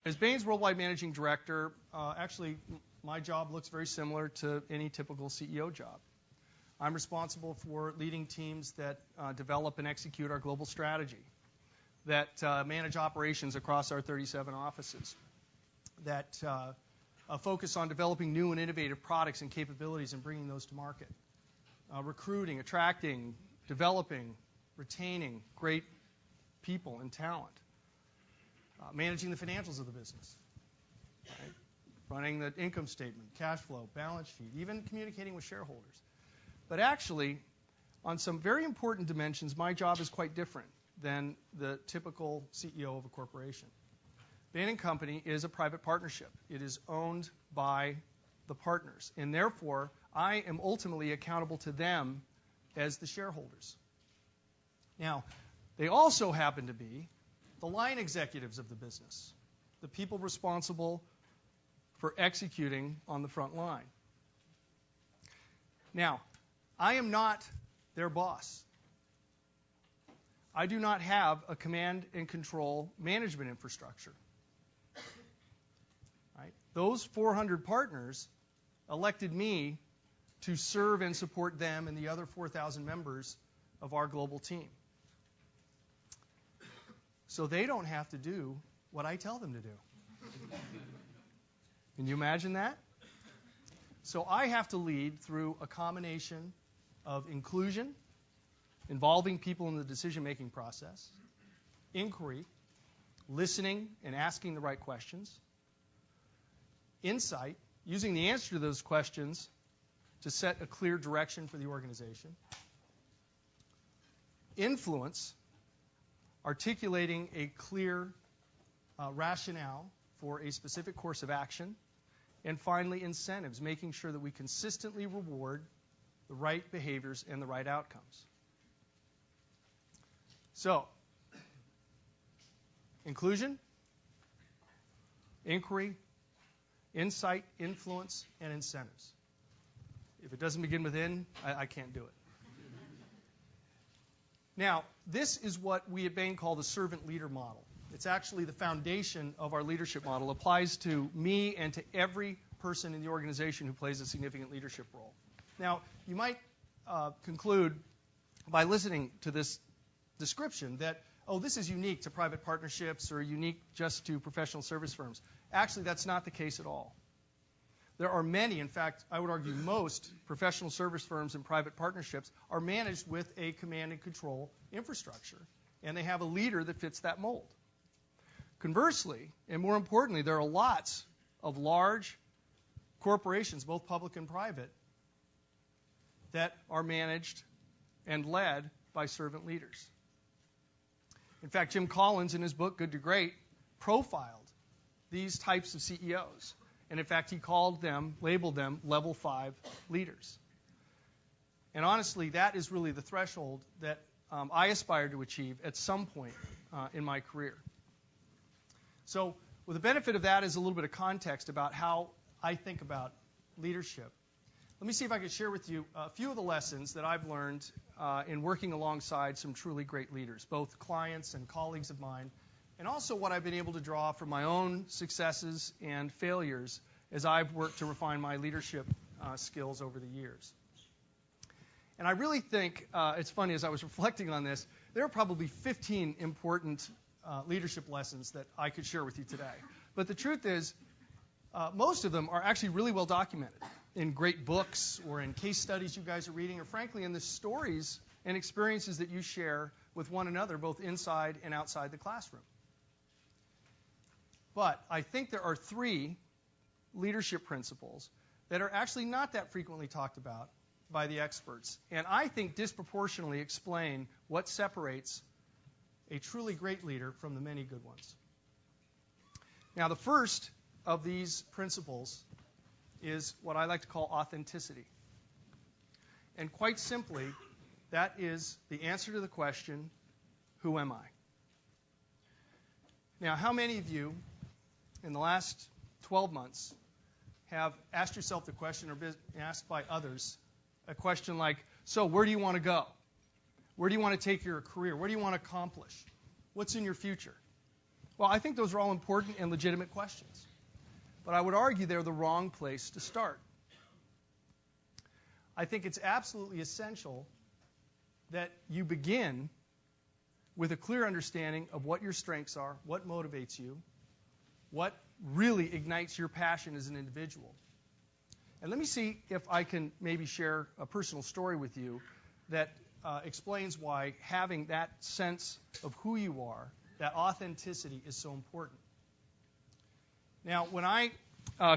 As Bain's Worldwide Managing Director, actually, my job looks very similar to any typical CEO job. I'm responsible for leading teams that develop and execute our global strategy, that manage operations across our 37 offices, that focus on developing new and innovative products and capabilities and bringing those to market, recruiting, attracting, developing, retaining great people and talent, managing the financials of the business, right? Running the income statement, cash flow, balance sheet, even communicating with shareholders. But actually, on some very important dimensions, my job is quite different than the typical CEO of a corporation. Bain & Company is a private partnership. It is owned by the partners, and therefore, I am ultimately accountable to them as the shareholders. Now, they also happen to be the line executives of the business, the people responsible for executing on the front line. Now, I am not their boss. I do not have a command and control management infrastructure. Right? Those 400 partners elected me to serve and support them and the other 4,000 members of our global team. So they don't have to do what I tell them to do. Can you imagine that? So I have to lead through a combination of inclusion, involving people in the decision-making process, inquiry, listening and asking the right questions, insight, using the answer to those questions to set a clear direction for the organization, influence, articulating a clear rationale for a specific course of action, and finally, incentives, making sure that we consistently reward the right behaviors and the right outcomes. So, inclusion, inquiry, insight, influence, and incentives. If it doesn't begin with in, I can't do it. Now, this is what we at Bain call the servant leader model. It's actually the foundation of our leadership model. It applies to me and to every person in the organization who plays a significant leadership role. Now, you might conclude by listening to this description that, oh, this is unique to private partnerships or unique just to professional service firms. Actually, that's not the case at all. There are many, in fact, I would argue most professional service firms and private partnerships are managed with a command and control infrastructure, and they have a leader that fits that mold. Conversely, and more importantly, there are lots of large corporations, both public and private, that are managed and led by servant leaders. In fact, Jim Collins, in his book, Good to Great, profiled these types of CEOs. And in fact, he labeled them level 5 leaders. And honestly, that is really the threshold that I aspire to achieve at some point in my career. So, with the benefit of that is a little bit of context about how I think about leadership. Let me see if I can share with you a few of the lessons that I've learned in working alongside some truly great leaders, both clients and colleagues of mine, and also what I've been able to draw from my own successes and failures as I've worked to refine my leadership skills over the years. And I really think, it's funny, as I was reflecting on this, there are probably 15 important leadership lessons that I could share with you today. But the truth is, most of them are actually really well documented in great books or in case studies you guys are reading, or frankly in the stories and experiences that you share with one another, both inside and outside the classroom. But I think there are 3 leadership principles that are actually not that frequently talked about by the experts, and I think disproportionately explain what separates a truly great leader from the many good ones. Now, the first of these principles is what I like to call authenticity. And quite simply, that is the answer to the question, who am I? Now, how many of you in the last 12 months have asked yourself the question or been asked by others a question like, so where do you want to go? Where do you want to take your career? Where do you want to accomplish? What's in your future? Well, I think those are all important and legitimate questions. But I would argue they're the wrong place to start. I think it's absolutely essential that you begin with a clear understanding of what your strengths are, what motivates you, what really ignites your passion as an individual. And let me see if I can maybe share a personal story with you that explains why having that sense of who you are, that authenticity, is so important. Now, when I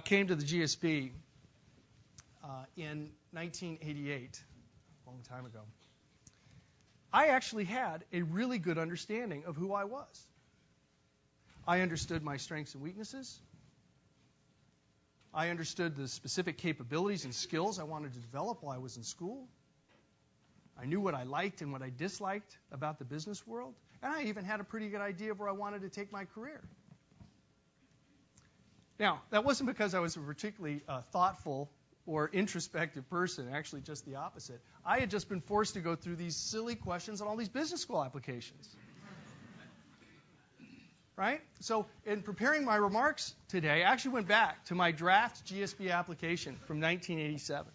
came to the GSB in 1988, a long time ago, I actually had a really good understanding of who I was. I understood my strengths and weaknesses. I understood the specific capabilities and skills I wanted to develop while I was in school. I knew what I liked and what I disliked about the business world. And I even had a pretty good idea of where I wanted to take my career. Now, that wasn't because I was a particularly thoughtful or introspective person, actually just the opposite. I had just been forced to go through these silly questions on all these business school applications. Right? So in preparing my remarks today, I actually went back to my draft GSB application from 1987.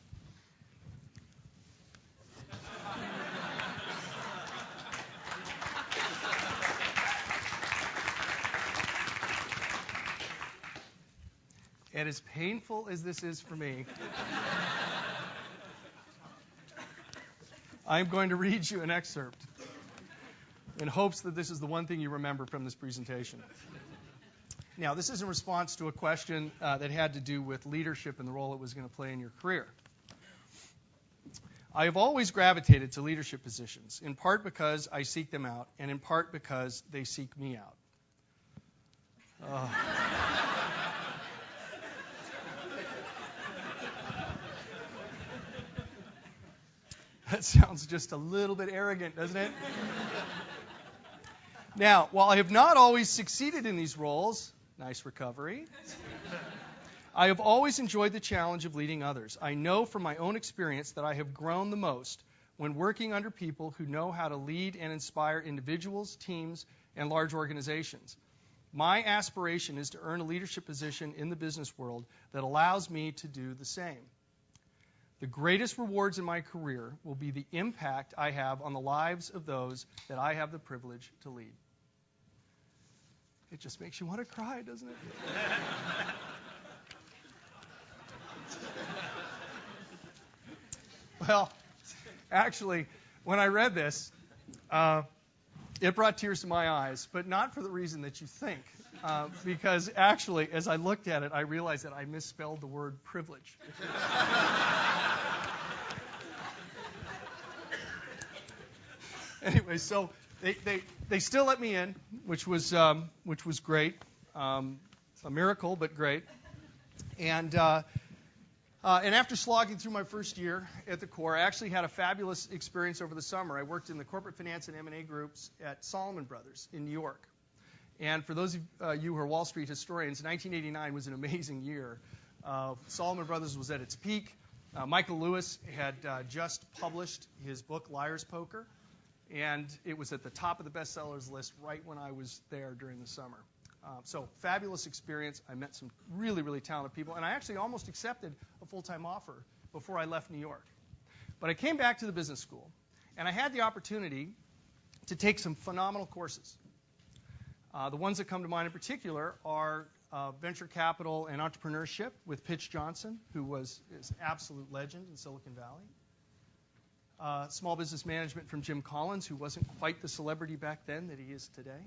And as painful as this is for me, I'm going to read you an excerpt in hopes that this is the one thing you remember from this presentation. Now, this is in response to a question that had to do with leadership and the role it was going to play in your career. I have always gravitated to leadership positions, in part because I seek them out, and in part because they seek me out. That sounds just a little bit arrogant, doesn't it? Now, while I have not always succeeded in these roles, nice recovery, I have always enjoyed the challenge of leading others. I know from my own experience that I have grown the most when working under people who know how to lead and inspire individuals, teams, and large organizations. My aspiration is to earn a leadership position in the business world that allows me to do the same. The greatest rewards in my career will be the impact I have on the lives of those that I have the privilege to lead. It just makes you want to cry, doesn't it? Well, actually, when I read this, it brought tears to my eyes, but not for the reason that you think. Because actually, as I looked at it, I realized that I misspelled the word privilege. Anyway, so they still let me in, which was great, a miracle, but great. And after slogging through my first year at the Corps, I actually had a fabulous experience over the summer. I worked in the corporate finance and M&A groups at Salomon Brothers in New York. And for those of you who are Wall Street historians, 1989 was an amazing year. Salomon Brothers was at its peak. Michael Lewis had just published his book, Liar's Poker, and it was at the top of the bestsellers list right when I was there during the summer. So fabulous experience. I met some really, really talented people, and I actually almost accepted a full-time offer before I left New York. But I came back to the business school, and I had the opportunity to take some phenomenal courses. The ones that come to mind in particular are venture capital and entrepreneurship with Pitch Johnson, who is an absolute legend in Silicon Valley. Small business management from Jim Collins, who wasn't quite the celebrity back then that he is today.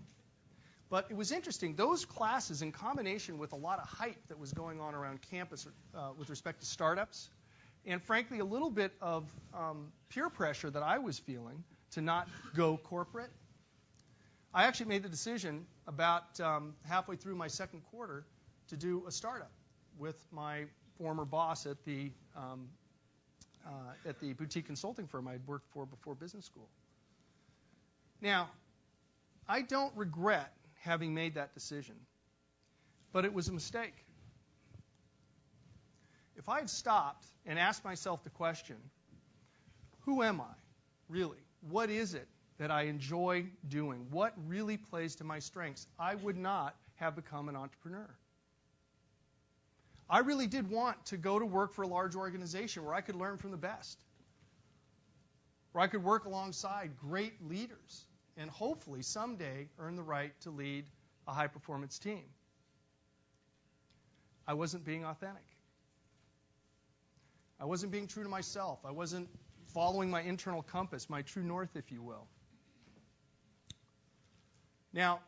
But it was interesting. Those classes, in combination with a lot of hype that was going on around campus with respect to startups, and frankly a little bit of peer pressure that I was feeling to not go corporate, I actually made the decision about halfway through my second quarter to do a startup with my former boss at the boutique consulting firm I'd worked for before business school. Now, I don't regret having made that decision, but it was a mistake. If I had stopped and asked myself the question, who am I, really? What is it that I enjoy doing, what really plays to my strengths, I would not have become an entrepreneur. I really did want to go to work for a large organization where I could learn from the best, where I could work alongside great leaders, and hopefully someday earn the right to lead a high-performance team. I wasn't being authentic. I wasn't being true to myself. I wasn't following my internal compass, my true north, if you will. Now,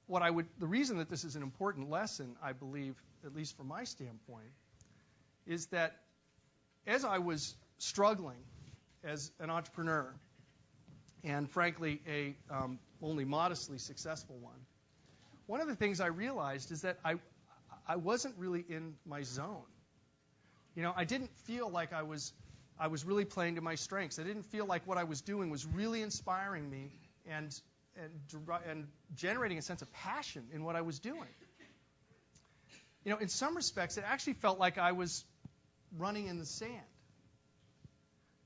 the reason that this is an important lesson, I believe, at least from my standpoint, is that as I was struggling as an entrepreneur, and frankly, a only modestly successful one of the things I realized is that I wasn't really in my zone. You know, I didn't feel like I was really playing to my strengths. I didn't feel like what I was doing was really inspiring me and generating a sense of passion in what I was doing. You know, in some respects, it actually felt like I was running in the sand.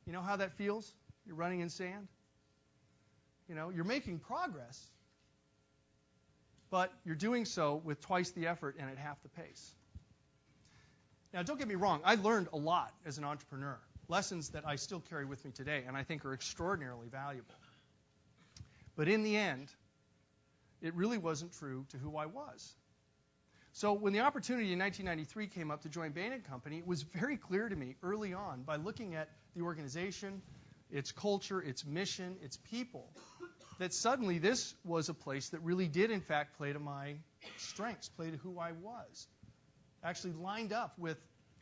You know how that feels? You're running in sand? You know, you're making progress, but you're doing so with twice the effort and at half the pace. Now, don't get me wrong. I learned a lot as an entrepreneur, lessons that I still carry with me today and I think are extraordinarily valuable. But in the end, it really wasn't true to who I was. So when the opportunity in 1993 came up to join Bain & Company, it was very clear to me early on by looking at the organization, its culture, its mission, its people, that suddenly this was a place that really did, in fact, play to my strengths, play to who I was, actually lined up with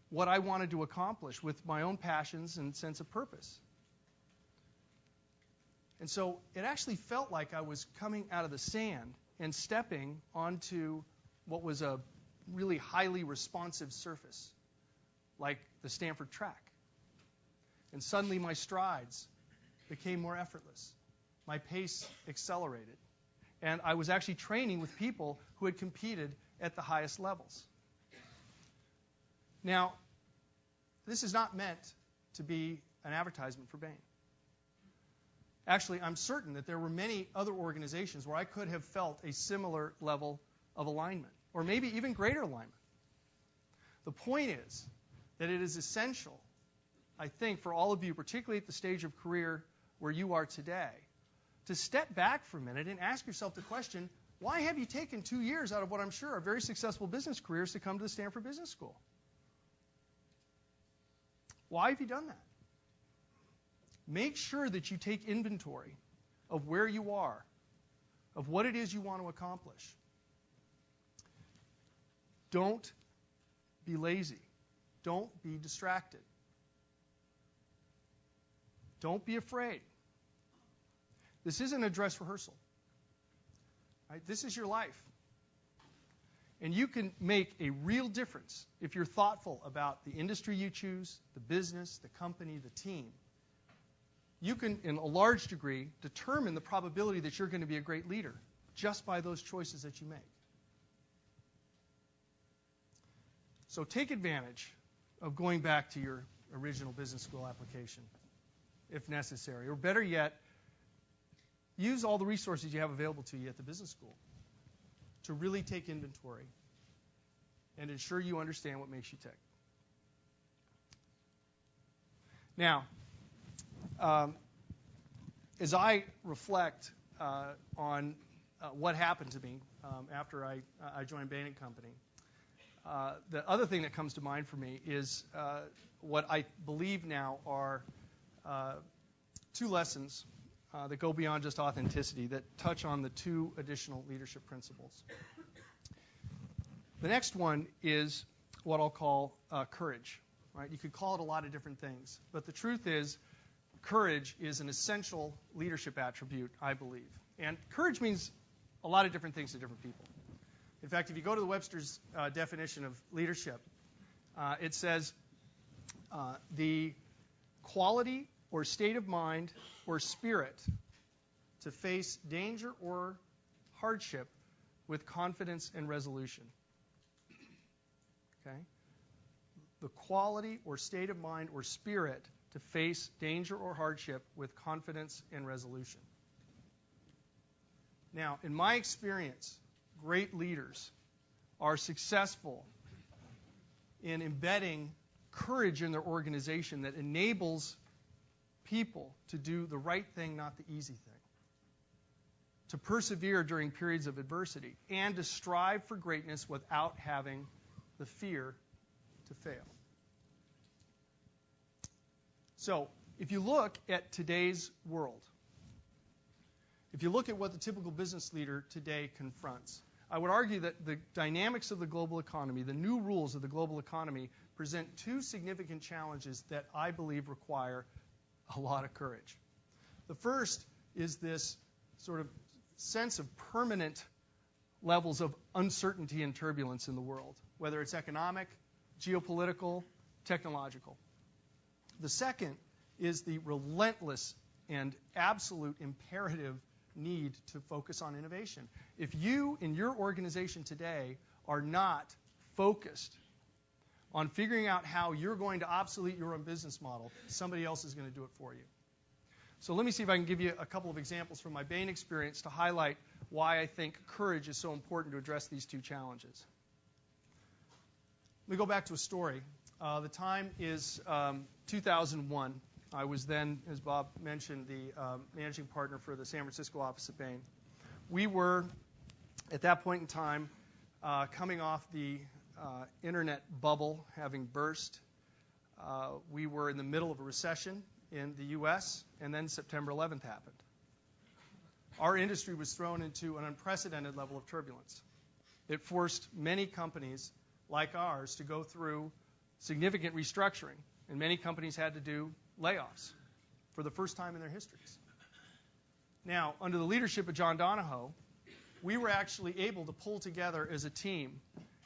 what I wanted to accomplish, with my own passions and sense of purpose. And so it actually felt like I was coming out of the sand and stepping onto what was a really highly responsive surface, like the Stanford track. And suddenly my strides became more effortless. My pace accelerated. And I was actually training with people who had competed at the highest levels. Now, this is not meant to be an advertisement for Bain. Actually, I'm certain that there were many other organizations where I could have felt a similar level of alignment, or maybe even greater alignment. The point is that it is essential, I think, for all of you, particularly at the stage of career where you are today, to step back for a minute and ask yourself the question, why have you taken 2 years out of what I'm sure are very successful business careers to come to the Stanford Business School? Why have you done that? Make sure that you take inventory of where you are, of what it is you want to accomplish. Don't be lazy. Don't be distracted. Don't be afraid. This isn't a dress rehearsal. Right? This is your life. And you can make a real difference if you're thoughtful about the industry you choose, the business, the company, the team. You can, in a large degree, determine the probability that you're going to be a great leader just by those choices that you make. So take advantage of going back to your original business school application, if necessary. Or better yet, use all the resources you have available to you at the business school to really take inventory and ensure you understand what makes you tick. Now, as I reflect on what happened to me after I joined Bain & Company, the other thing that comes to mind for me is what I believe now are two lessons that go beyond just authenticity, that touch on the two additional leadership principles. The next one is what I'll call courage. Right? You could call it a lot of different things, but the truth is, courage is an essential leadership attribute, I believe. And courage means a lot of different things to different people. In fact, if you go to the Webster's definition of leadership, it says the quality or state of mind or spirit to face danger or hardship with confidence and resolution. Okay? The quality or state of mind or spirit to face danger or hardship with confidence and resolution. Now, in my experience, great leaders are successful in embedding courage in their organization that enables people to do the right thing, not the easy thing, to persevere during periods of adversity, and to strive for greatness without having the fear to fail. So, if you look at today's world, if you look at what the typical business leader today confronts, I would argue that the dynamics of the global economy, the new rules of the global economy, present two significant challenges that I believe require a lot of courage. The first is this sort of sense of permanent levels of uncertainty and turbulence in the world, whether it's economic, geopolitical, technological. The second is the relentless and absolute imperative need to focus on innovation. If you, in your organization today, are not focused on figuring out how you're going to obsolete your own business model, somebody else is going to do it for you. So let me see if I can give you a couple of examples from my Bain experience to highlight why I think courage is so important to address these two challenges. Let me go back to a story. The time is 2001. I was then, as Bob mentioned, the managing partner for the San Francisco office at Bain. We were, at that point in time, coming off the internet bubble having burst. We were in the middle of a recession in the U.S., and then September 11th happened. Our industry was thrown into an unprecedented level of turbulence. It forced many companies like ours to go through significant restructuring, and many companies had to do layoffs for the first time in their histories. Now, under the leadership of John Donahoe, we were actually able to pull together as a team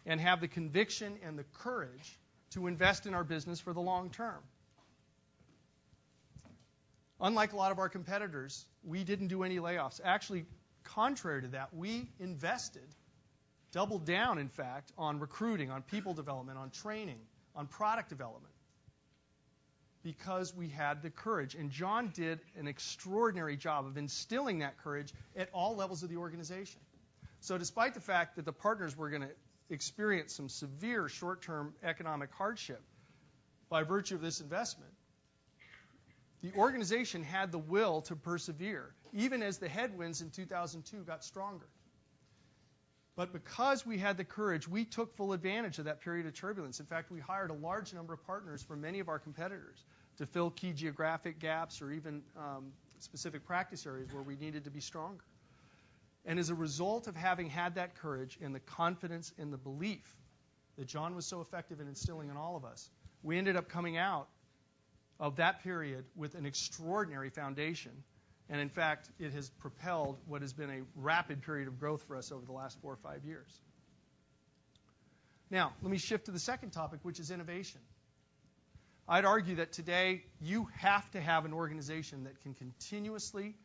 and have the conviction and the courage to invest in our business for the long term. Unlike a lot of our competitors, we didn't do any layoffs. Actually, contrary to that, we invested, doubled down, in fact, on recruiting, on people development, on training, on product development, because we had the courage. And John did an extraordinary job of instilling that courage at all levels of the organization. So despite the fact that the partners were going to experience some severe short-term economic hardship by virtue of this investment, the organization had the will to persevere, even as the headwinds in 2002 got stronger. But because we had the courage, we took full advantage of that period of turbulence. In fact, we hired a large number of partners from many of our competitors to fill key geographic gaps or even specific practice areas where we needed to be stronger. And as a result of having had that courage and the confidence and the belief that John was so effective in instilling in all of us, we ended up coming out of that period with an extraordinary foundation. And in fact, it has propelled what has been a rapid period of growth for us over the last 4 or 5 years. Now, let me shift to the second topic, which is innovation. I'd argue that today you have to have an organization that can continuously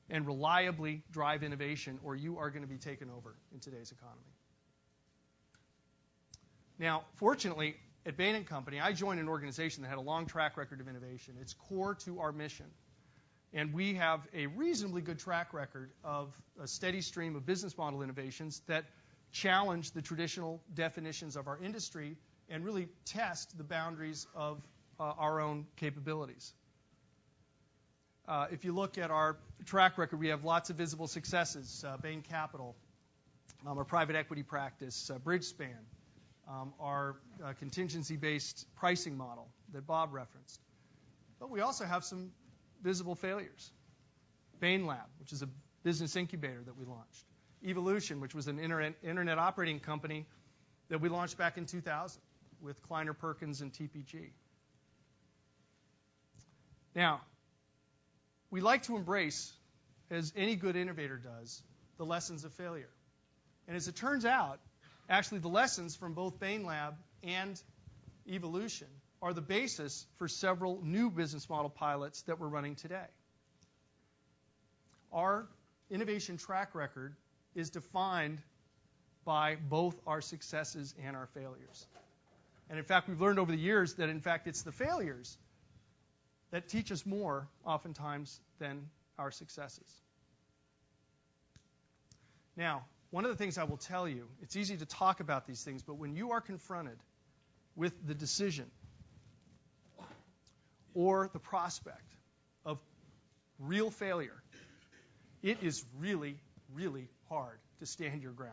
and reliably drive innovation, or you are going to be taken over in today's economy. Now, fortunately, at Bain & Company, I joined an organization that had a long track record of innovation. It's core to our mission. And we have a reasonably good track record of a steady stream of business model innovations that challenge the traditional definitions of our industry and really test the boundaries of our own capabilities. If you look at our track record, we have lots of visible successes. Bain Capital, our private equity practice, Bridgespan, our contingency-based pricing model that Bob referenced. But we also have some visible failures. Bain Lab, which is a business incubator that we launched. Evolution, which was an internet operating company that we launched back in 2000 with Kleiner Perkins and TPG. Now, we like to embrace, as any good innovator does, the lessons of failure. And as it turns out, actually the lessons from both Bain Lab and Evolution are the basis for several new business model pilots that we're running today. Our innovation track record is defined by both our successes and our failures. And in fact, we've learned over the years that in fact it's the failures that teach us more oftentimes than our successes. Now, one of the things I will tell you, it's easy to talk about these things, but when you are confronted with the decision or the prospect of real failure, it is really, really hard to stand your ground.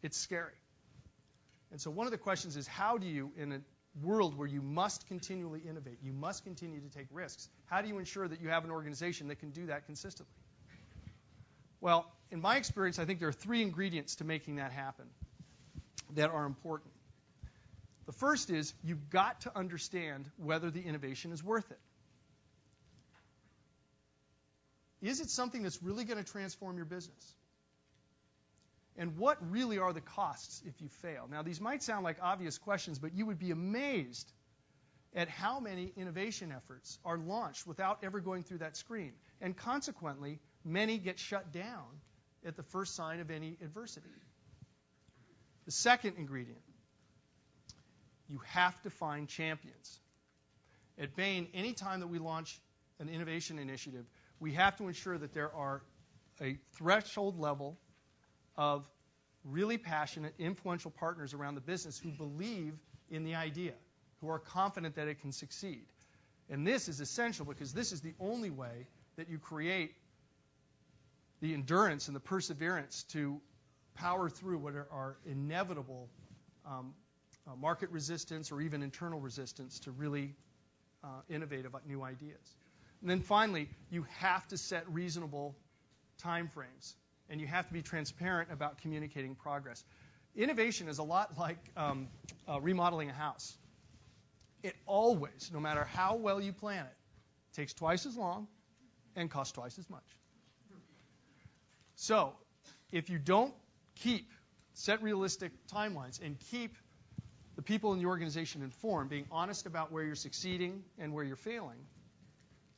It's scary. And so one of the questions is, how do you, in a world where you must continually innovate, you must continue to take risks, how do you ensure that you have an organization that can do that consistently? Well, in my experience, I think there are 3 ingredients to making that happen that are important. The first is you've got to understand whether the innovation is worth it. Is it something that's really going to transform your business? And what really are the costs if you fail? Now, these might sound like obvious questions, but you would be amazed at how many innovation efforts are launched without ever going through that screen. And consequently, many get shut down at the first sign of any adversity. The second ingredient, you have to find champions. At Bain, any time that we launch an innovation initiative, we have to ensure that there are a threshold level of really passionate, influential partners around the business who believe in the idea, who are confident that it can succeed. And this is essential because this is the only way that you create the endurance and the perseverance to power through what are inevitable market resistance or even internal resistance to really innovate about new ideas. And then finally, you have to set reasonable time frames, and you have to be transparent about communicating progress. Innovation is a lot like remodeling a house. It always, no matter how well you plan it, takes twice as long and costs twice as much. So, if you don't set realistic timelines and keep the people in the organization informed, being honest about where you're succeeding and where you're failing,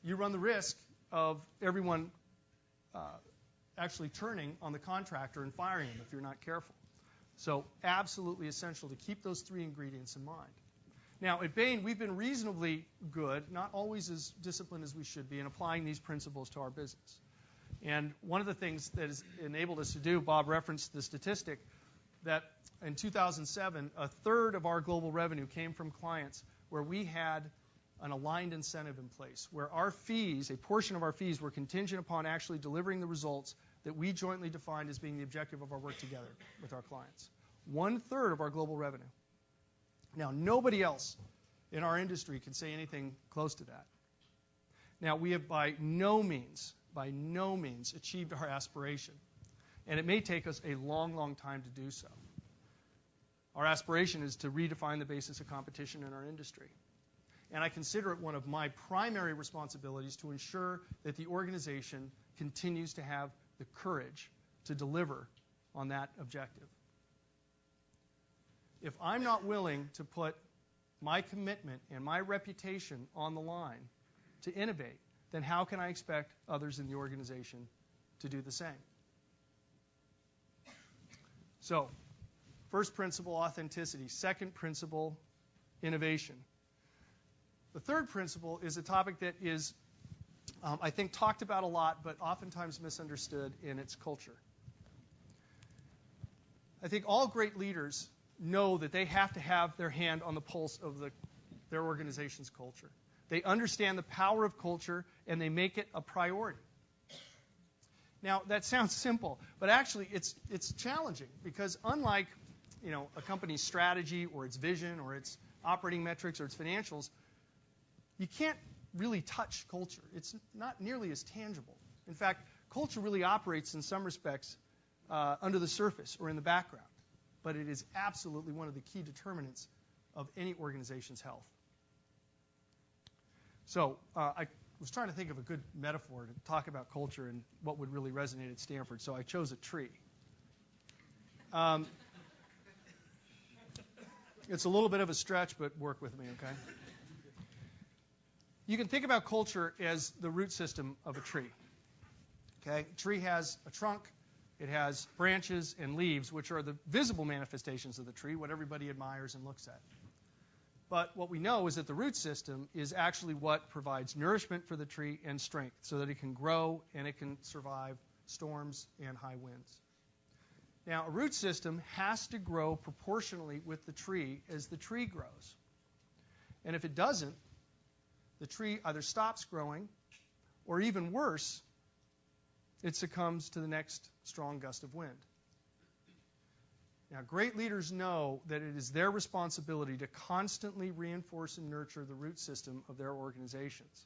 you run the risk of everyone actually turning on the contractor and firing him if you're not careful. So absolutely essential to keep those 3 ingredients in mind. Now, at Bain, we've been reasonably good, not always as disciplined as we should be, in applying these principles to our business. And one of the things that has enabled us to do, Bob referenced the statistic, that in 2007, a third of our global revenue came from clients where we had an aligned incentive in place, where our fees, a portion of our fees, were contingent upon actually delivering the results that we jointly defined as being the objective of our work together with our clients. 1/3 of our global revenue. Now, nobody else in our industry can say anything close to that. Now, we have by no means achieved our aspiration, and it may take us a long, long time to do so. Our aspiration is to redefine the basis of competition in our industry. And I consider it one of my primary responsibilities to ensure that the organization continues to have the courage to deliver on that objective. If I'm not willing to put my commitment and my reputation on the line to innovate, then how can I expect others in the organization to do the same? So, first principle, authenticity. Second principle, innovation. The third principle is a topic that is, I think, talked about a lot, but oftentimes misunderstood in its culture. I think all great leaders know that they have to have their hand on the pulse of their organization's culture. They understand the power of culture, and they make it a priority. Now, that sounds simple, but actually it's challenging because unlike a company's strategy or its vision or its operating metrics or its financials, you can't really touch culture. It's not nearly as tangible. In fact, culture really operates in some respects under the surface or in the background. But it is absolutely one of the key determinants of any organization's health. So I was trying to think of a good metaphor to talk about culture and what would really resonate at Stanford, so I chose a tree. It's a little bit of a stretch, but work with me, okay? You can think about culture as the root system of a tree. Okay? A tree has a trunk. It has branches and leaves, which are the visible manifestations of the tree, what everybody admires and looks at. But what we know is that the root system is actually what provides nourishment for the tree and strength so that it can grow and it can survive storms and high winds. Now, a root system has to grow proportionally with the tree as the tree grows. And if it doesn't, the tree either stops growing, or even worse, it succumbs to the next strong gust of wind. Now, great leaders know that it is their responsibility to constantly reinforce and nurture the root system of their organizations.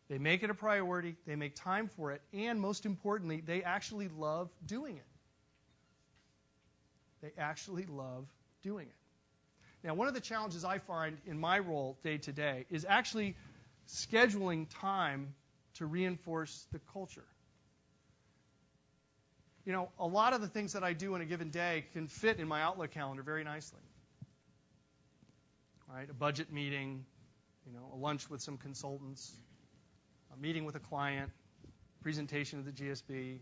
They make it a priority, they make time for it, and most importantly, they actually love doing it. They actually love doing it. Now, one of the challenges I find in my role day to day is actually scheduling time to reinforce the culture. You know, a lot of the things that I do in a given day can fit in my Outlook calendar very nicely. Right? A budget meeting, a lunch with some consultants, a meeting with a client, presentation of the GSB.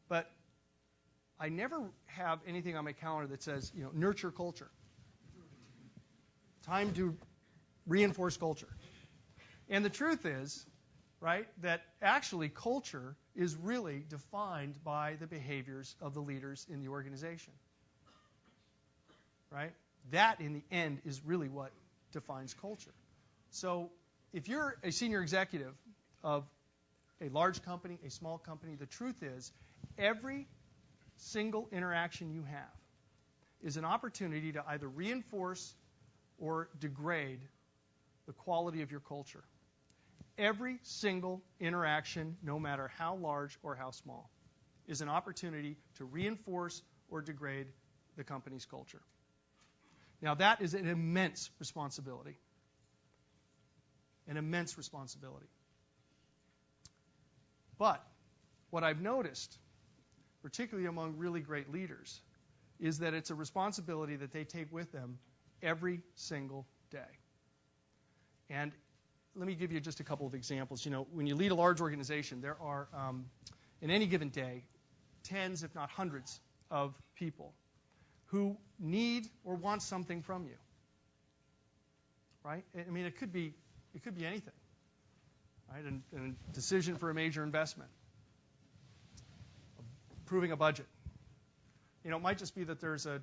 But I never have anything on my calendar that says, nurture culture. Time to reinforce culture. And the truth is, right, that actually culture is really defined by the behaviors of the leaders in the organization. Right? That, in the end, is really what defines culture. So if you're a senior executive of a large company, a small company, the truth is every single interaction you have is an opportunity to either reinforce or degrade the quality of your culture. Every single interaction, no matter how large or how small, is an opportunity to reinforce or degrade the company's culture. Now, that is an immense responsibility. An immense responsibility. But what I've noticed, particularly among really great leaders, is that it's a responsibility that they take with them every single day. And let me give you just a couple of examples. When you lead a large organization, there are, in any given day, tens, if not hundreds, of people who need or want something from you. Right? I mean, it could be anything. Right? A decision for a major investment, approving a budget. It might just be that there's a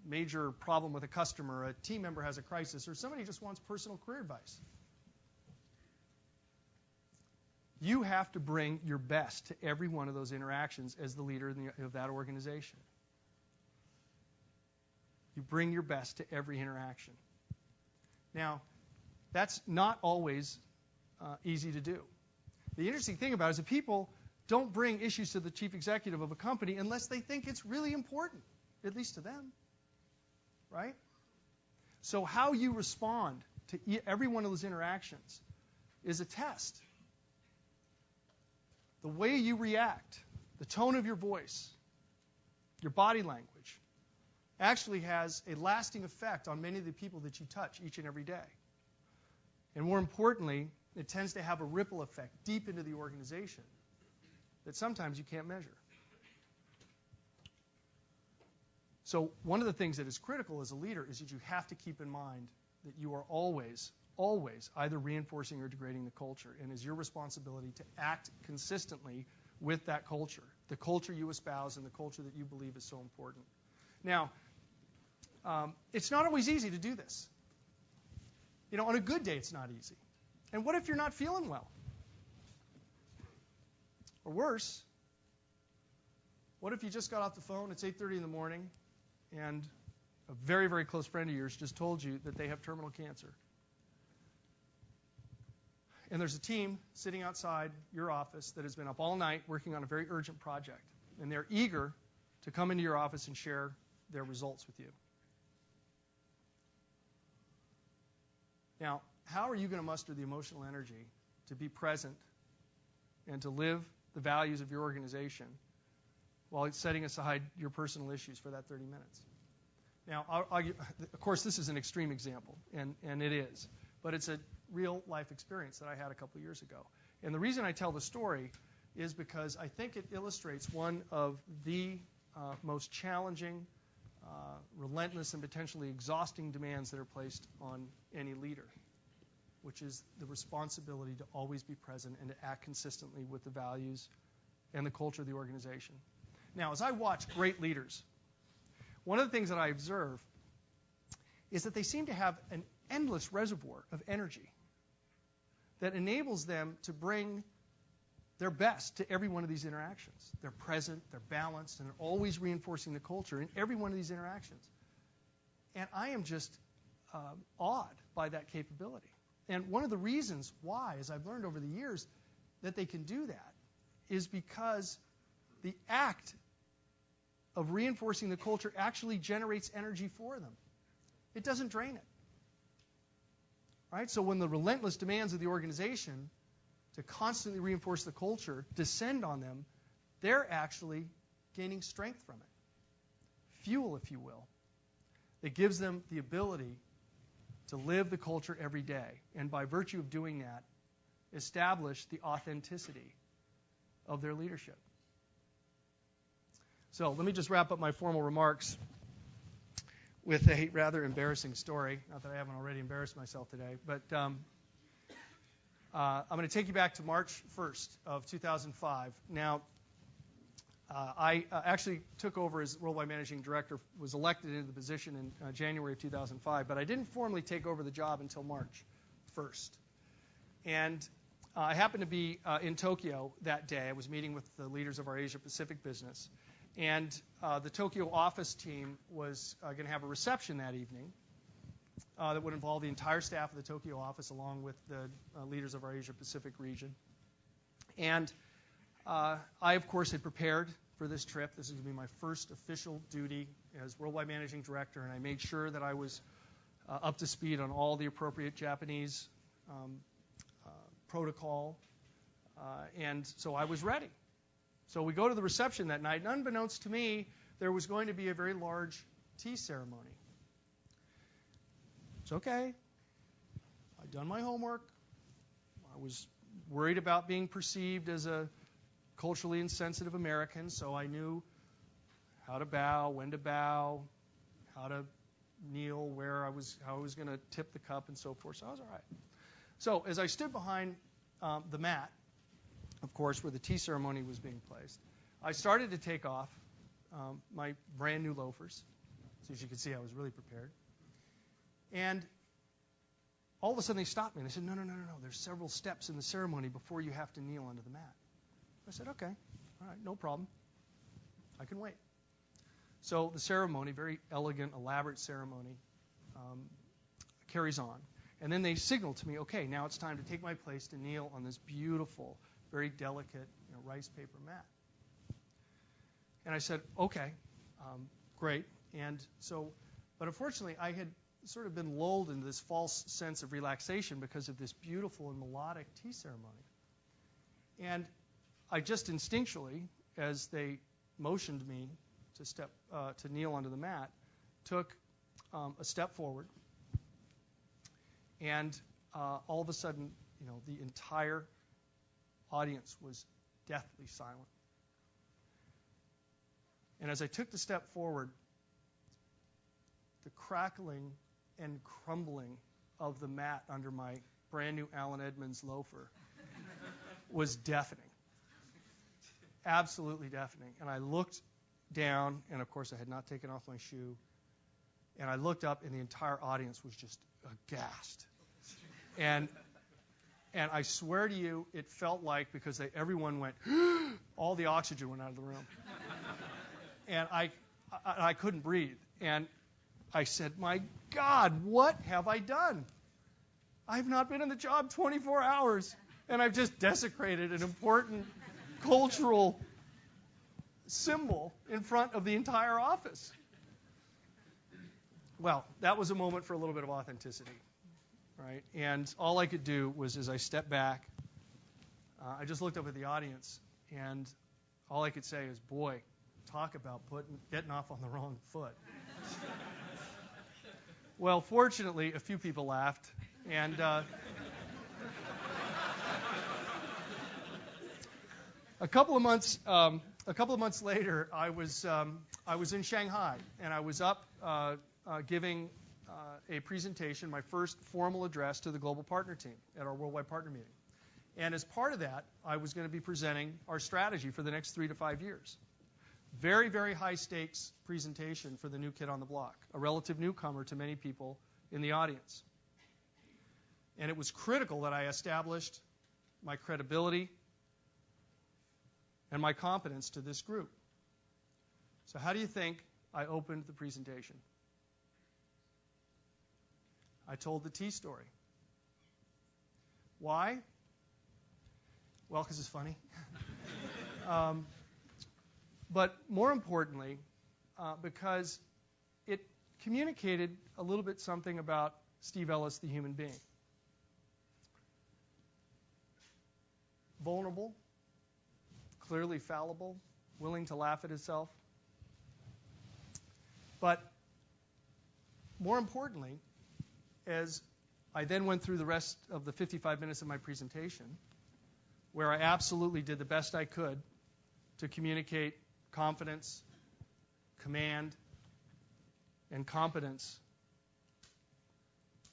major problem with a customer, a team member has a crisis, or somebody just wants personal career advice. You have to bring your best to every one of those interactions as the leader of that organization. You bring your best to every interaction. Now, that's not always easy to do. The interesting thing about it is that people don't bring issues to the chief executive of a company unless they think it's really important, at least to them. Right? So how you respond to every one of those interactions is a test. The way you react, the tone of your voice, your body language, actually has a lasting effect on many of the people that you touch each and every day. And more importantly, it tends to have a ripple effect deep into the organization that sometimes you can't measure. So one of the things that is critical as a leader is that you have to keep in mind that you are always either reinforcing or degrading the culture, and it's your responsibility to act consistently with that culture, the culture you espouse and the culture that you believe is so important. Now, it's not always easy to do this. On a good day, it's not easy. And what if you're not feeling well? Or worse, what if you just got off the phone, it's 8:30 in the morning, and a very, very close friend of yours just told you that they have terminal cancer? And there's a team sitting outside your office that has been up all night working on a very urgent project. And they're eager to come into your office and share their results with you. Now, how are you going to muster the emotional energy to be present and to live the values of your organization while setting aside your personal issues for that 30 minutes? Now, of course, this is an extreme example, and it is. But it's a real-life experience that I had a couple years ago. And the reason I tell the story is because I think it illustrates one of the most challenging, relentless, and potentially exhausting demands that are placed on any leader, which is the responsibility to always be present and to act consistently with the values and the culture of the organization. Now, as I watch great leaders, one of the things that I observe is that they seem to have an endless reservoir of energy that enables them to bring their best to every one of these interactions. They're present, they're balanced, and they're always reinforcing the culture in every one of these interactions. And I am just awed by that capability. And one of the reasons why, as I've learned over the years, that they can do that is because the act of reinforcing the culture actually generates energy for them. It doesn't drain it. Right? So when the relentless demands of the organization to constantly reinforce the culture descend on them, they're actually gaining strength from it. Fuel, if you will. It gives them the ability to live the culture every day, and by virtue of doing that, establish the authenticity of their leadership. So let me just wrap up my formal remarks with a rather embarrassing story. Not that I haven't already embarrassed myself today, but I'm going to take you back to March 1st of 2005. Now, I actually took over as Worldwide Managing Director, was elected into the position in January of 2005, but I didn't formally take over the job until March 1st. And I happened to be in Tokyo that day. I was meeting with the leaders of our Asia-Pacific business. And the Tokyo office team was going to have a reception that evening that would involve the entire staff of the Tokyo office along with the leaders of our Asia-Pacific region. And I, of course, had prepared for this trip. This is going to be my first official duty as Worldwide Managing Director, and I made sure that I was up to speed on all the appropriate Japanese protocol, and so I was ready. So we go to the reception that night, and unbeknownst to me, there was going to be a very large tea ceremony. It's okay. I'd done my homework. I was worried about being perceived as a culturally insensitive American, so I knew how to bow, when to bow, how to kneel, how I was going to tip the cup, and so forth. So I was all right. So as I stood behind the mat, of course, where the tea ceremony was being placed, I started to take off my brand new loafers. So as you can see, I was really prepared. And all of a sudden they stopped me and they said, no, there's several steps in the ceremony before you have to kneel onto the mat. I said, okay, all right, no problem. I can wait. So the ceremony, very elegant, elaborate ceremony, carries on. And then they signal to me, okay, now it's time to take my place to kneel on this beautiful, very delicate rice paper mat. And I said, okay, great. And so, but unfortunately, I had sort of been lulled into this false sense of relaxation because of this beautiful and melodic tea ceremony. And I just instinctually, as they motioned me to kneel onto the mat, took a step forward. And all of a sudden, the entire audience was deathly silent. And as I took the step forward, the crackling and crumbling of the mat under my brand new Allen Edmonds loafer was deafening. Absolutely deafening. And I looked down, and of course I had not taken off my shoe, and I looked up, and the entire audience was just aghast. And I swear to you, it felt like, because everyone went, all the oxygen went out of the room. And I couldn't breathe. And I said, my God, what have I done? I've not been in the job 24 hours, and I've just desecrated an important cultural symbol in front of the entire office. Well, that was a moment for a little bit of authenticity, right? And all I could do was, as I stepped back, I just looked up at the audience, and all I could say is, boy, talk about getting off on the wrong foot. Well, fortunately, a few people laughed, and a couple of months later, I was in Shanghai, and I was up giving a presentation, my first formal address to the global partner team at our worldwide partner meeting. And as part of that, I was going to be presenting our strategy for the next 3 to 5 years. Very, very high stakes presentation for the new kid on the block, a relative newcomer to many people in the audience. And it was critical that I established my credibility and my competence to this group. So how do you think I opened the presentation? I told the T story. Why? Well, because it's funny. But more importantly, because it communicated a little bit something about Steve Ellis, the human being. Vulnerable, clearly fallible, willing to laugh at himself. But more importantly, as I then went through the rest of the 55 minutes of my presentation, where I absolutely did the best I could to communicate confidence, command, and competence,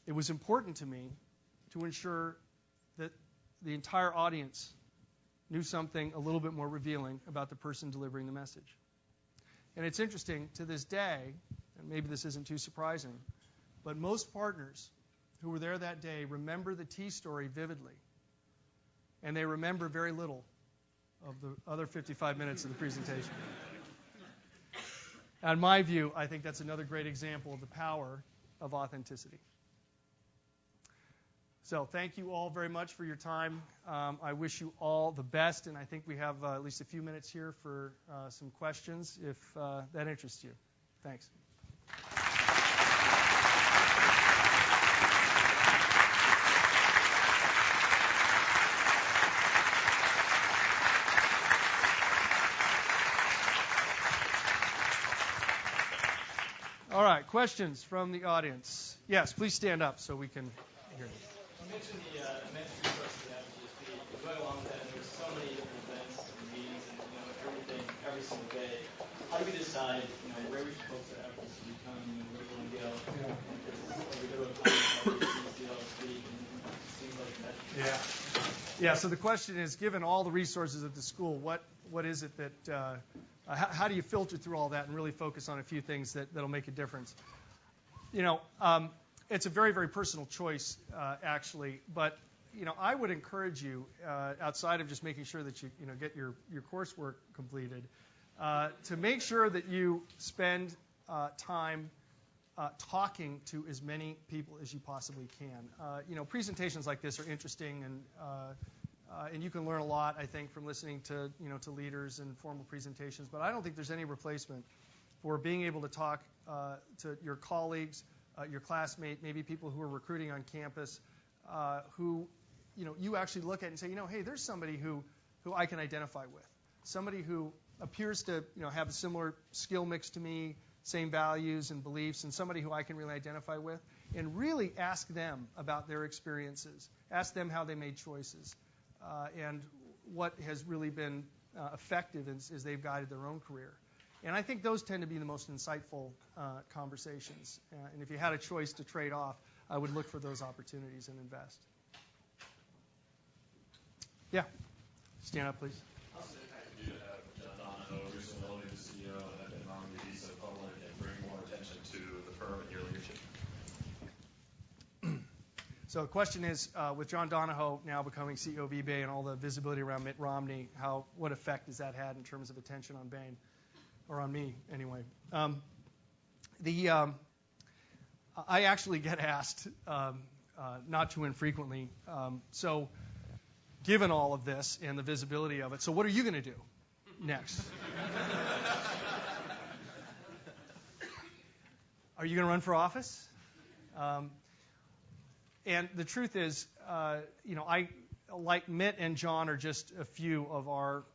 it was important to me to ensure that the entire audience knew something a little bit more revealing about the person delivering the message. And it's interesting, to this day, and maybe this isn't too surprising, but most partners who were there that day remember the T story vividly, and they remember very little of the other 55 minutes of the presentation. In my view, I think that's another great example of the power of authenticity. So thank you all very much for your time. I wish you all the best, and I think we have at least a few minutes here for some questions, if that interests you. Thanks. All right, questions from the audience. Yes, please stand up so we can hear you. You mentioned the immense resources we have at GSP. Going along with that, there's so many different events and meetings and everything every single day. How do we decide where we should focus our efforts to become, where we want to go? If we go to a conference, see how to speak, and things like that. Yeah. So the question is, given all the resources at the school, what is it that how do you filter through all that and really focus on a few things that'll make a difference? It's a very, very personal choice, actually. But I would encourage you, outside of just making sure that you get your coursework completed, to make sure that you spend time talking to as many people as you possibly can. Presentations like this are interesting, and you can learn a lot, I think, from listening to to leaders and formal presentations. But I don't think there's any replacement for being able to talk to your colleagues, your classmate, maybe people who are recruiting on campus, who you actually look at and say, hey, there's somebody who I can identify with, somebody who appears to have a similar skill mix to me, same values and beliefs, and somebody who I can really identify with, and really ask them about their experiences, ask them how they made choices, and what has really been effective as they've guided their own career. And I think those tend to be the most insightful conversations. And if you had a choice to trade off, I would look for those opportunities and invest. Yeah. Stand up, please. How's it impact you to have John Donahoe, recently elected the CEO, and have been on the visa public and bring more attention to the firm and your leadership? So the question is, with John Donahoe now becoming CEO of eBay and all the visibility around Mitt Romney, what effect has that had in terms of attention on Bain? Or on me, anyway. I actually get asked, not too infrequently, so given all of this and the visibility of it, so what are you going to do next? Are you going to run for office? And the truth is, I, like Mitt and John, are just a few of our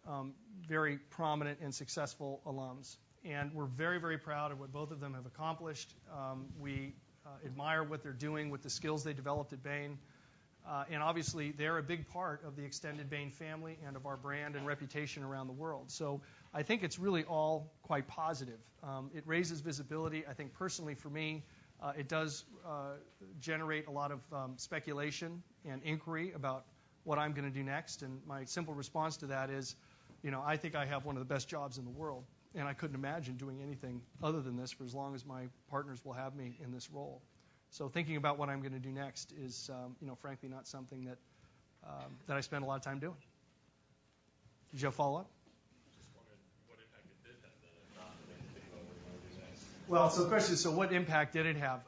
very prominent and successful alums. And we're very, very proud of what both of them have accomplished. We admire what they're doing with the skills they developed at Bain. And obviously, they're a big part of the extended Bain family and of our brand and reputation around the world. So I think it's really all quite positive. It raises visibility. I think personally for me, it does generate a lot of speculation and inquiry about what I'm going to do next. And my simple response to that is, I think I have one of the best jobs in the world. and I couldn't imagine doing anything other than this for as long as my partners will have me in this role. So thinking about what I'm going to do next is, frankly, not something that I spend a lot of time doing. Did you have a follow-up? Just wondered what impact it did have then, if not, maybe think about what you want to do next. Well, so the question is, so what impact did it have?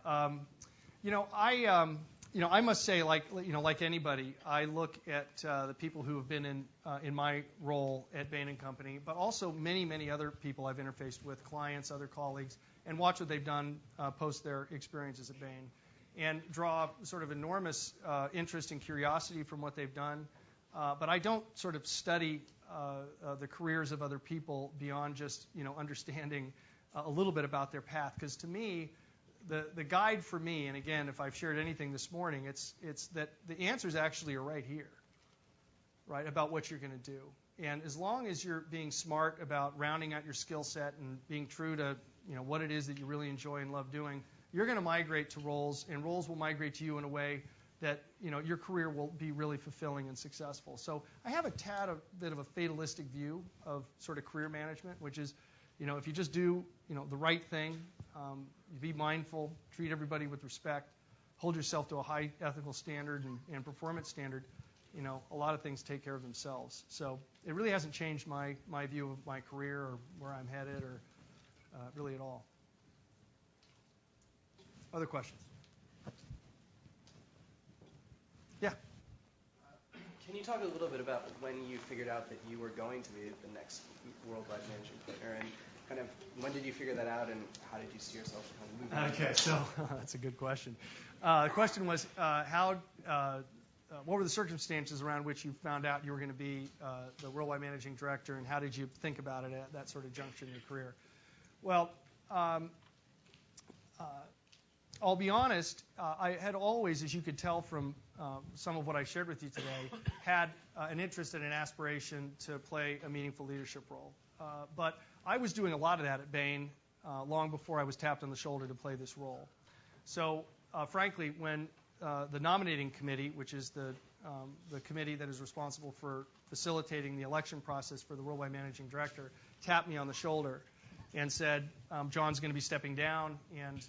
I must say, like anybody, I look at the people who have been in my role at Bain & Company, but also many, many other people I've interfaced with, clients, other colleagues, and watch what they've done post their experiences at Bain, and draw sort of enormous interest and curiosity from what they've done. But I don't sort of study the careers of other people beyond just understanding a little bit about their path, because to me, the guide for me, and again, if I've shared anything this morning, it's that the answers actually are right here, right, about what you're going to do. And as long as you're being smart about rounding out your skill set and being true to what it is that you really enjoy and love doing, you're going to migrate to roles, and roles will migrate to you in a way that your career will be really fulfilling and successful. So I have a bit of a fatalistic view of sort of career management, which is, if you just do the right thing, you be mindful, treat everybody with respect, hold yourself to a high ethical standard and performance standard, a lot of things take care of themselves. So it really hasn't changed my view of my career or where I'm headed or really at all. Other questions? Yeah. Can you talk a little bit about when you figured out that you were going to be the next worldwide managing partner, and kind of when did you figure that out, and how did you see yourself kind of moving? Okay, so that's a good question. The question was what were the circumstances around which you found out you were going to be the worldwide managing director, and how did you think about it at that sort of juncture in your career? Well, I'll be honest, I had always, as you could tell from some of what I shared with you today, had an interest and an aspiration to play a meaningful leadership role. But I was doing a lot of that at Bain long before I was tapped on the shoulder to play this role. So, frankly, when the nominating committee, which is the committee that is responsible for facilitating the election process for the worldwide managing director, tapped me on the shoulder and said, John's going to be stepping down, and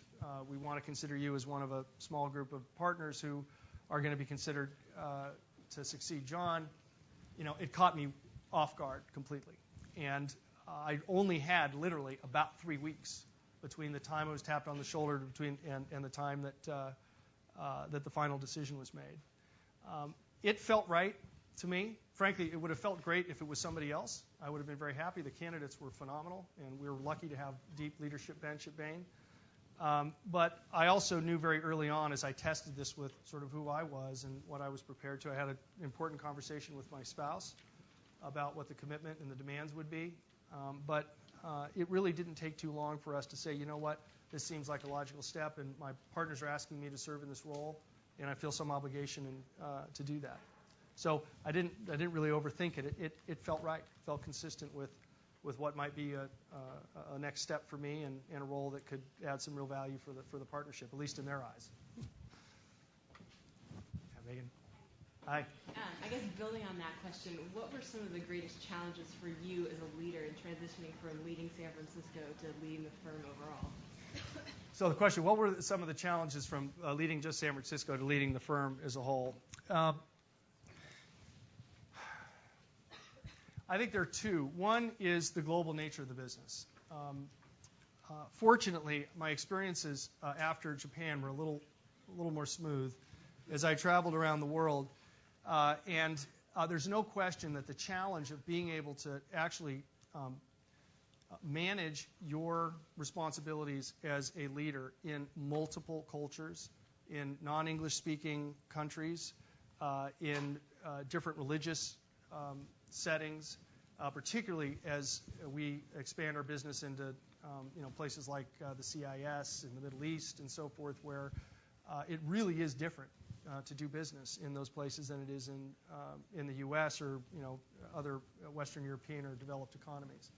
we want to consider you as one of a small group of partners who are going to be considered to succeed John, it caught me off guard completely. And I only had literally about 3 weeks between the time I was tapped on the shoulder and the time that the final decision was made. It felt right to me. Frankly, it would have felt great if it was somebody else. I would have been very happy. The candidates were phenomenal, and we were lucky to have deep leadership bench at Bain. But I also knew very early on, as I tested this with sort of who I was and what I was prepared to, I had an important conversation with my spouse about what the commitment and the demands would be. But it really didn't take too long for us to say, you know what, this seems like a logical step, and my partners are asking me to serve in this role, and I feel some obligation to do that. So I didn't really overthink it. It felt right. It felt consistent with what might be a next step for me and a role that could add some real value for the partnership, at least in their eyes. Yeah, Megan. Hi. I guess building on that question, what were some of the greatest challenges for you as a leader in transitioning from leading San Francisco to leading the firm overall? So the question, what were some of the challenges from leading just San Francisco to leading the firm as a whole? I think there are two. One is the global nature of the business. Fortunately, my experiences after Japan were a little more smooth as I traveled around the world. And there's no question that the challenge of being able to actually manage your responsibilities as a leader in multiple cultures, in non-English speaking countries, in different religious settings, particularly as we expand our business into places like the CIS in the Middle East and so forth, where it really is different to do business in those places than it is in the U.S. or other Western European or developed economies.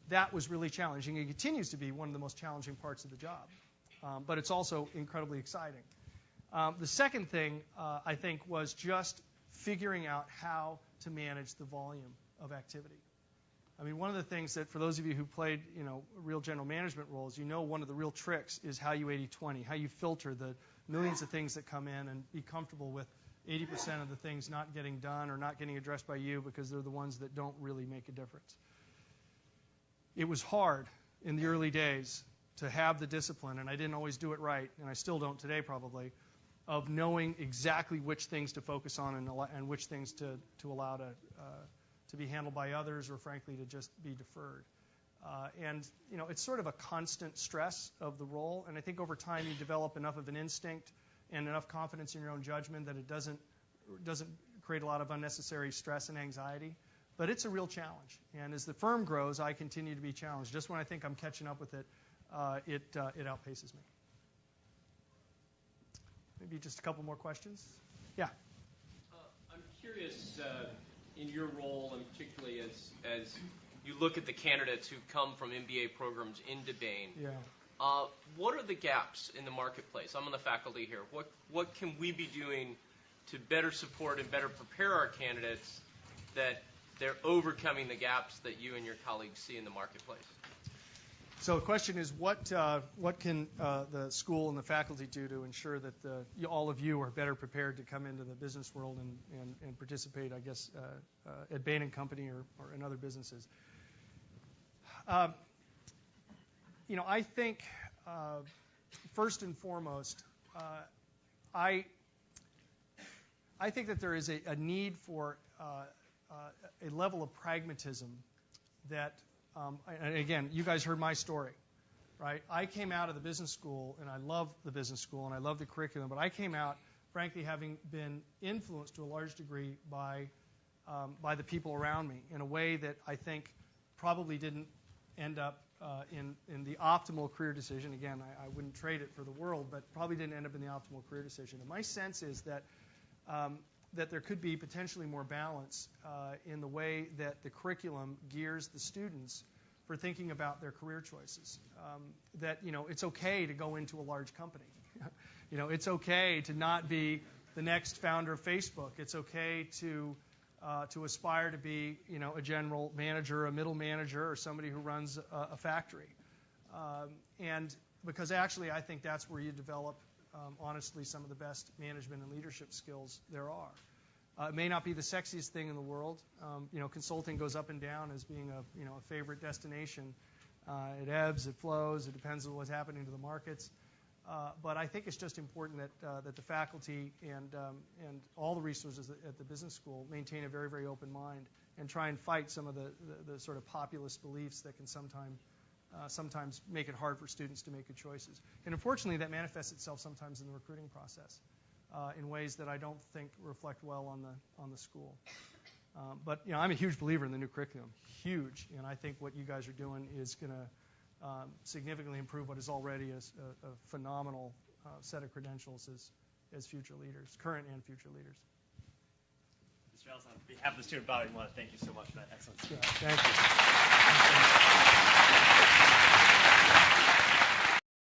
That was really challenging. It continues to be one of the most challenging parts of the job, but it's also incredibly exciting. The second thing, I think, was just figuring out how to manage the volume of activity. I mean, one of the things that, for those of you who played, real general management roles, one of the real tricks is how you 80-20, how you filter the millions of things that come in and be comfortable with 80% of the things not getting done or not getting addressed by you because they're the ones that don't really make a difference. It was hard in the early days to have the discipline, and I didn't always do it right, and I still don't today probably, of knowing exactly which things to focus on and which things to allow to be handled by others or, frankly, to just be deferred. And it's sort of a constant stress of the role, and I think over time you develop enough of an instinct and enough confidence in your own judgment that it doesn't create a lot of unnecessary stress and anxiety. But it's a real challenge, and as the firm grows, I continue to be challenged. Just when I think I'm catching up with it, it outpaces me. Maybe just a couple more questions? Yeah. I'm curious, in your role, and particularly as you look at the candidates who come from MBA programs into Bain, what are the gaps in the marketplace? I'm on the faculty here. What can we be doing to better support and better prepare our candidates that they're overcoming the gaps that you and your colleagues see in the marketplace? So the question is, what can the school and the faculty do to ensure that all of you are better prepared to come into the business world and participate, I guess, at Bain & Company or in other businesses? I think, first and foremost, I think that there is a need for a level of pragmatism that, and again, you guys heard my story, right? I came out of the business school, and I love the business school, and I love the curriculum, but I came out, frankly, having been influenced to a large degree by the people around me in a way that I think probably didn't end up in the optimal career decision. Again, I wouldn't trade it for the world, but probably didn't end up in the optimal career decision. And my sense is that there could be potentially more balance in the way that the curriculum gears the students for thinking about their career choices. That it's okay to go into a large company. It's okay to not be the next founder of Facebook. It's okay to aspire to be a general manager, a middle manager, or somebody who runs a factory. And because actually I think that's where you develop honestly some of the best management and leadership skills there are. It may not be the sexiest thing in the world. Consulting goes up and down as being a favorite destination. It ebbs, it flows, it depends on what's happening to the markets. But I think it's just important that the faculty and all the resources at the business school maintain a very, very open mind and try and fight some of the sort of populist beliefs that can sometimes make it hard for students to make good choices. And unfortunately, that manifests itself sometimes in the recruiting process in ways that I don't think reflect well on the school. But I'm a huge believer in the new curriculum, huge, and I think what you guys are doing is going to significantly improve what is already a phenomenal set of credentials as future leaders, current and future leaders. Mr. Ellis, on behalf of the student body, I want to thank you so much for that excellent speech. Yeah, thank you.